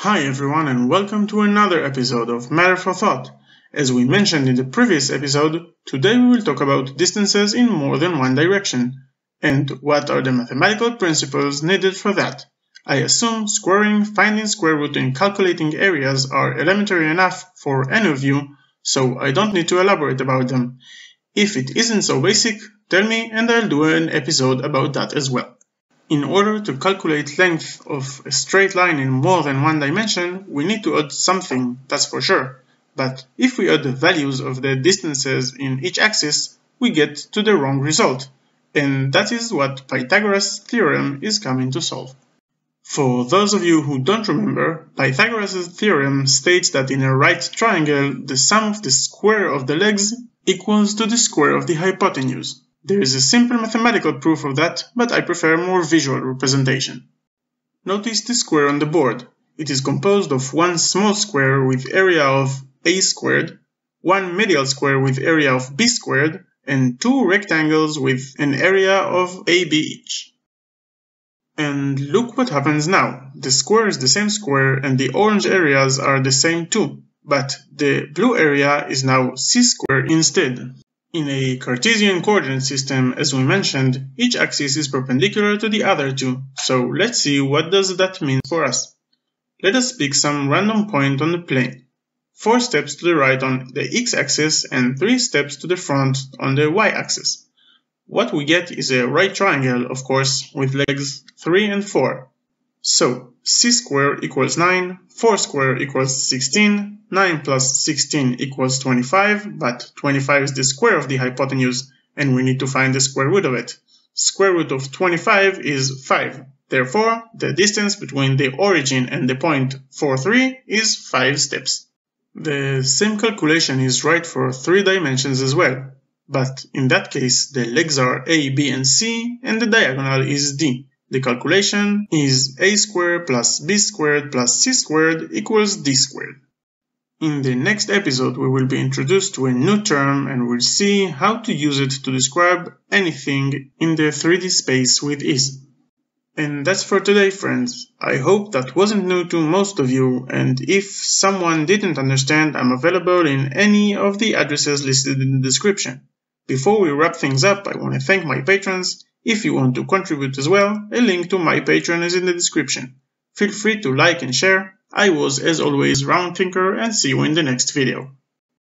Hi everyone and welcome to another episode of Matter for Thought. As we mentioned in the previous episode, today we will talk about distances in more than one direction, and what are the mathematical principles needed for that. I assume squaring, finding square root and calculating areas are elementary enough for any of you, so I don't need to elaborate about them. If it isn't so basic, tell me and I'll do an episode about that as well. In order to calculate length of a straight line in more than one dimension, we need to add something, that's for sure. But if we add the values of the distances in each axis, we get to the wrong result. And that is what Pythagoras' theorem is coming to solve. For those of you who don't remember, Pythagoras' theorem states that in a right triangle, the sum of the square of the legs equals to the square of the hypotenuse. There is a simple mathematical proof of that, but I prefer a more visual representation. Notice the square on the board. It is composed of one small square with area of a squared, one medial square with area of b squared, and two rectangles with an area of ab each. And look what happens now. The square is the same square and the orange areas are the same too, but the blue area is now c squared instead. In a Cartesian coordinate system, as we mentioned, each axis is perpendicular to the other two, so let's see what does that mean for us. Let us pick some random point on the plane. 4 steps to the right on the x-axis and 3 steps to the front on the y-axis. What we get is a right triangle, of course, with legs 3 and 4. So, c squared equals 9, 4 squared equals 16, 9 plus 16 equals 25, but 25 is the square of the hypotenuse, and we need to find the square root of it. Square root of 25 is 5. Therefore, the distance between the origin and the point 4, 3 is 5 steps. The same calculation is right for 3 dimensions as well, but in that case, the legs are a, b, and c, and the diagonal is d. The calculation is a squared plus b squared plus c squared equals d squared. In the next episode, we will be introduced to a new term and we'll see how to use it to describe anything in the 3D space with ease. And that's for today, friends. I hope that wasn't new to most of you, and if someone didn't understand, I'm available in any of the addresses listed in the description. Before we wrap things up, I want to thank my patrons. If you want to contribute as well, a link to my Patreon is in the description. Feel free to like and share. I was, as always, Round Thinker, and see you in the next video.